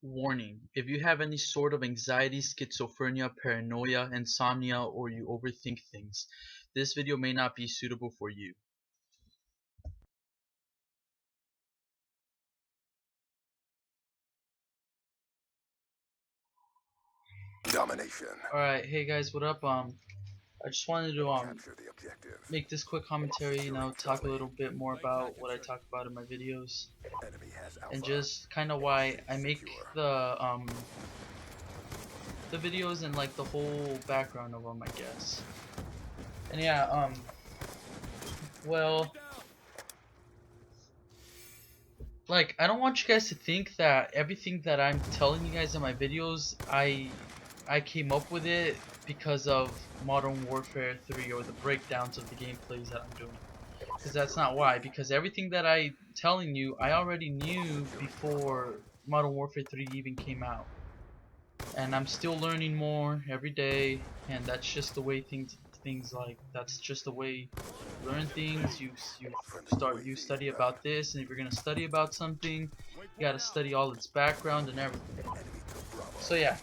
Warning: if you have any sort of anxiety, schizophrenia, paranoia, insomnia, or you overthink things, this video may not be suitable for you. Domination. Alright, hey guys, what up? I just wanted to Capture the objective. make this quick commentary, Securing talk a Charlie. little bit more about what I talk about in my videos, Enemy has and Alpha. just kind of why C I make secure. the videos and like the whole background of them, I guess. And yeah, well, like, I don't want you guys to think that everything that I'm telling you guys in my videos, I came up with it because of Modern Warfare 3 or the breakdowns of the gameplays that I'm doing. Because that's not why. Because everything that I'm telling you, I already knew before Modern Warfare 3 even came out. And I'm still learning more every day, and that's just the way things like that's just the way you learn things. Friendly You UAV study inbound. about this, and if you're gonna study about something, you gotta study all its background and everything. Enemy took Bravo. So yeah,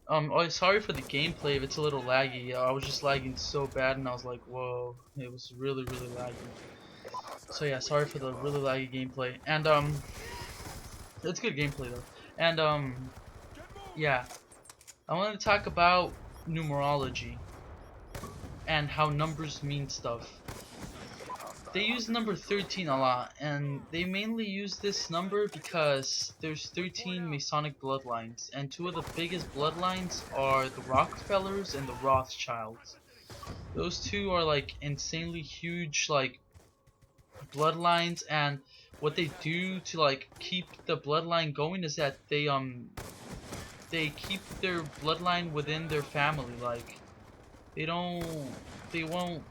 oh, sorry for the gameplay if it's a little laggy. I was just lagging so bad, and I was like, whoa, it was really laggy. Hostile So yeah, sorry for UAV the above. really laggy gameplay, and it's good gameplay though, and yeah. I want to talk about numerology and how numbers mean stuff. They Hostile use hunter number killer drone 13 a inbound. lot, and they mainly use this number because there's 13 Masonic bloodlines, and two of the biggest bloodlines are the Rockefellers and the Rothschilds. Those two are like insanely huge like bloodlines, and what they do to like keep the bloodline going is that they keep their bloodline within their family. Like they don't they won't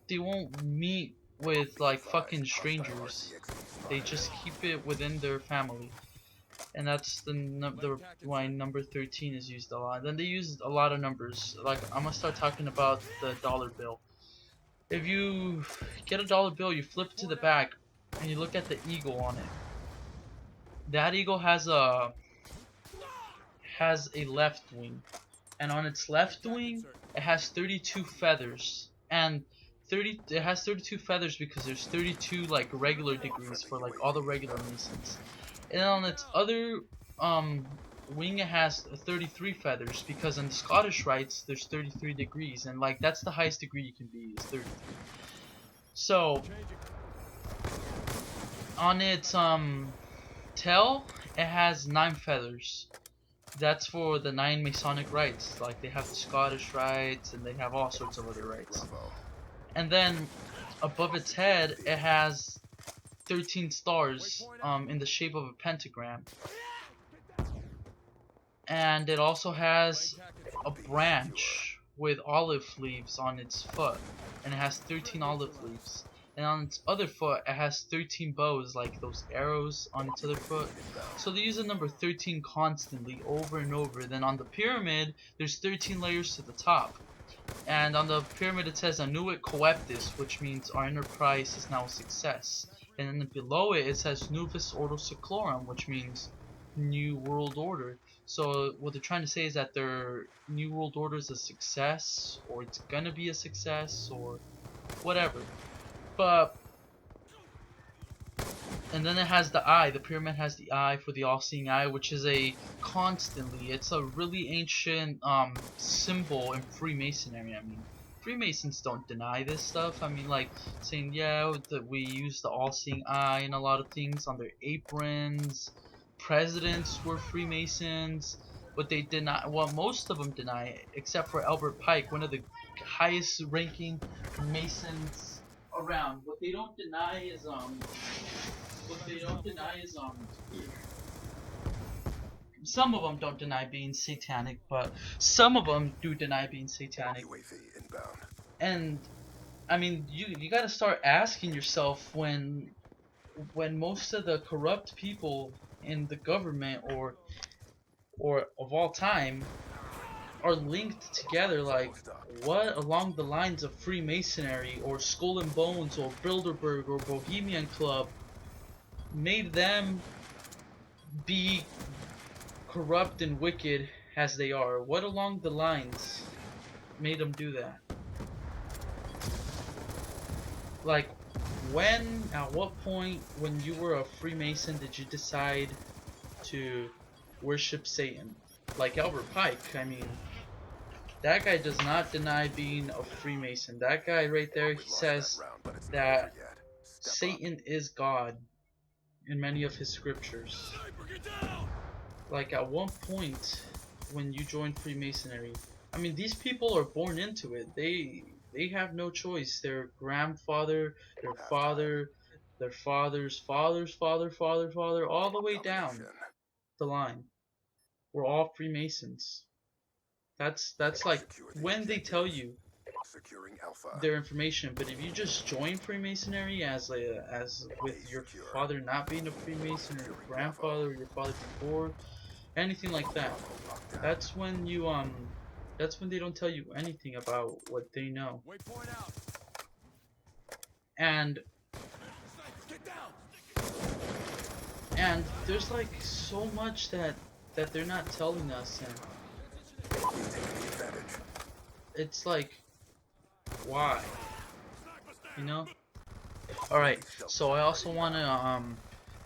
they won't meet with Be like advised, fucking hostile strangers. RCXD They spotted. just keep it within their family, and that's the why number 13 is used a lot. Then they use a lot of numbers. Like I'm gonna start talking about the dollar bill. If you get a dollar bill, you flip it to the back, and you look at the eagle on it. That eagle has a left wing, and on its left wing it has 32 feathers, and 30 it has 32 feathers because there's 32 like regular degrees Friendly for like all the UAV regular inbound. masons, and on its other wing it has 33 feathers because in the Scottish rites there's 33 degrees, and like that's the highest degree you can be is 33. So on its tail it has 9 feathers. That's for the 9 Masonic rites. Like they have the Scottish rites and they have all sorts of other Securing rites. Bravo. And then above its head, it has 13 stars in the shape of a pentagram. And it also has a Be secure. branch with olive leaves on its foot. And it has 13 olive leaves. And on its other foot, it has 13 bows, like those arrows on its other foot. UAV inbound. So they use the number 13 constantly, over and over. Then on the pyramid, there's 13 layers to the top. And on the pyramid it says Annuit Coeptis, which means our enterprise is now a success. And then below it, it says Novus Ordo Seclorum, which means New World Order. So what they're trying to say is that their New World Order is a success, or it's gonna be a success, or whatever. But and then it has the eye. The pyramid has the eye for the all-seeing eye, which is it's a really ancient symbol in Freemasonry. I mean, Freemasons don't deny this stuff. I mean, like saying, yeah, that we use the all-seeing eye in a lot of things on their aprons. Presidents were Freemasons, but they deny. Well, most of them deny, except for Albert Pike, one of the highest-ranking Masons around. What they don't deny is some of them don't deny being satanic, but some of them do deny being satanic. UAV inbound. And I mean, you got to start asking yourself when most of the corrupt people in the government or of all time are linked together, like Almost stopped. what along the lines of Freemasonry or Skull and Bones or Bilderberg or Bohemian Club made them be corrupt and wicked as they are, what along the lines made them do that? Like, when, at what point, when you were a Freemason, did you decide to worship Satan? Like Albert Pike, I mean, that guy does not deny being a Freemason. That guy right there, he says But it's not that over yet. Step up. Satan is God in many of his scriptures. Like, at one point, when you join Freemasonry, I mean, these people are born into it. They have no choice. Their grandfather, their father, their father's father, all the way down Domination. the line. We're all Freemasons. That's like Secure the when they tell objectives. you Securing Alpha. their information. But if you just join Freemasonry as with your father not being a Freemason, or your grandfather, or your father before, anything like that, that's when you that's when they don't tell you anything about what they know. Waypoint out. And Get down. there's like so much that they're not telling us, and We've taken the advantage. it's like, why? You know? Alright, so I also want to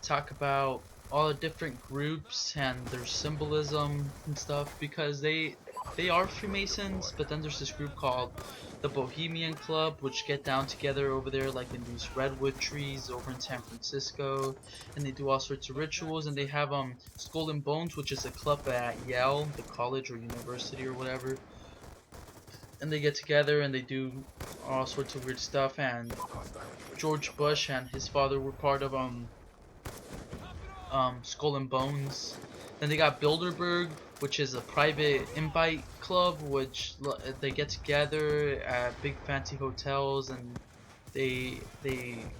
talk about all the different groups and their symbolism and stuff, because they are Freemasons, but then there's this group called the Bohemian Club, which get down together over there like in these redwood trees over in San Francisco, and they do all sorts of rituals. And they have Skull and Bones, which is a club at Yale, the college or university or whatever, and they get together and they do all sorts of weird stuff. And George Bush and his father were part of Skull and Bones. Then they got Bilderberg, which is a private invite club, which they get together at big fancy hotels and they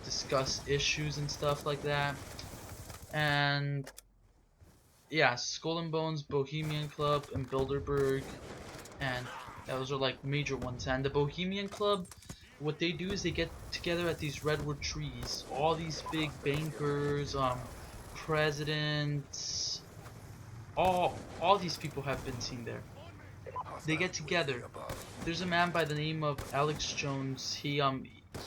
discuss issues and stuff like that. And yeah, Skull and Bones, Bohemian Club, and Bilderberg, and those are like major ones. And the Bohemian Club, what they do is they get together at these redwood trees. All these big bankers, presidents, all these people have been seen there. They get together. There's a man by the name of Alex Jones. He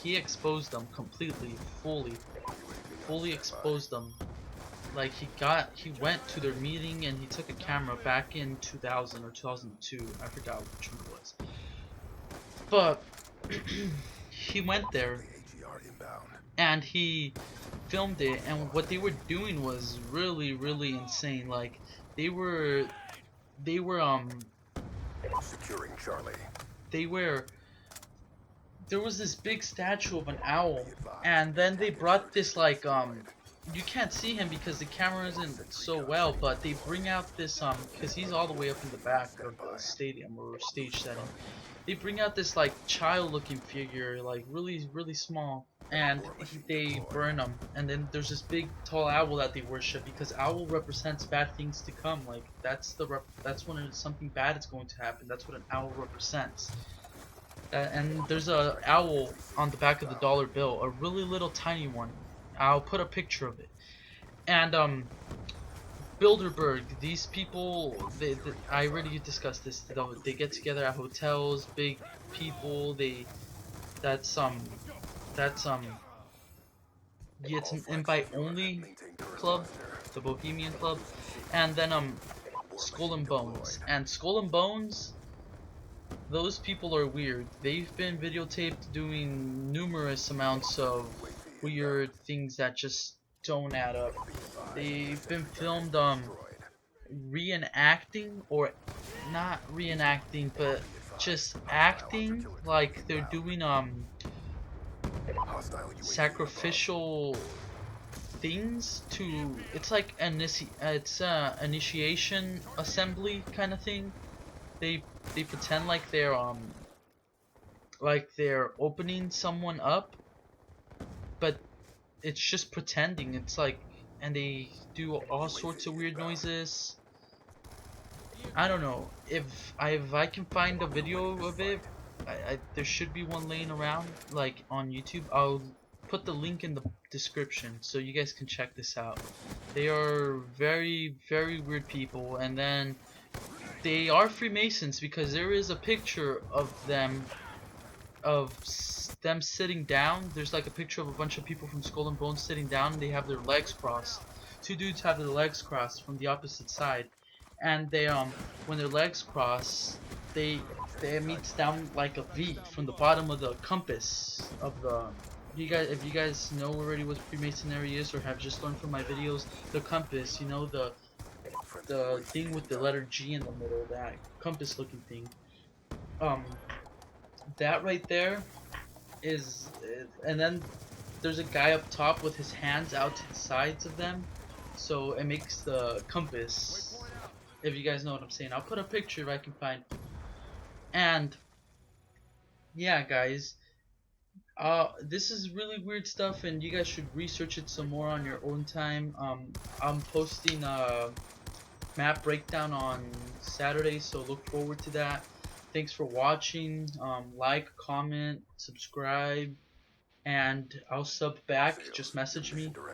exposed them completely, fully exposed them. Like he went to their meeting and he took a camera back in 2000 or 2002. I forgot which one it was. But he went there and he filmed it, and what they were doing was really insane. Like they were Securing Charlie. there was this big statue of an owl, and then they brought this like you can't see him because the camera isn't so well, but they bring out this because he's all the way up in the back of the stadium or stage setting. They bring out this like child looking figure, like really small, and they burn him. And then there's this big tall owl that they worship, because owl represents bad things to come. Like that's when something bad is going to happen. That's what an owl represents. And there's a owl on the back of the dollar bill, a really little tiny one. I'll put a picture of it. And Bilderberg, these people, I already discussed this. They get together at hotels, big people. That's it's an invite only club, the Bohemian Club. And then Skull and Bones. And Skull and Bones, those people are weird. They've been videotaped doing numerous amounts of weird things that just don't add up. They've been filmed reenacting, or not reenacting, but just acting like they're doing sacrificial things to, it's like initiation assembly kind of thing. They pretend like they're opening someone up, but it's just pretending. It's like, and they do all sorts of weird noises. I don't know if I can find a video of it. There should be one laying around, like on YouTube. I'll put the link in the description so you guys can check this out. They are very, very weird people, and then they are Freemasons because there is a picture of them them sitting down. There's like a picture of a bunch of people from Skull and Bones sitting down, and they have their legs crossed. Two dudes have their legs crossed from the opposite side, and they when their legs cross, they it meets down like a V from the bottom of the compass of the. You guys, if you guys know already what Freemasonry is or have just learned from my videos, the compass, you know, the thing with the letter G in the middle, that compass looking thing. Um, that right there and then there's a guy up top with his hands out to the sides of them, so it makes the compass. If you guys know what I'm saying, I'll put a picture if I can find. And yeah, guys, this is really weird stuff, and you guys should research it some more on your own time. I'm posting a map breakdown on Saturday, so look forward to that. Thanks for watching. Like, comment, subscribe, and I'll sub back. Just message me.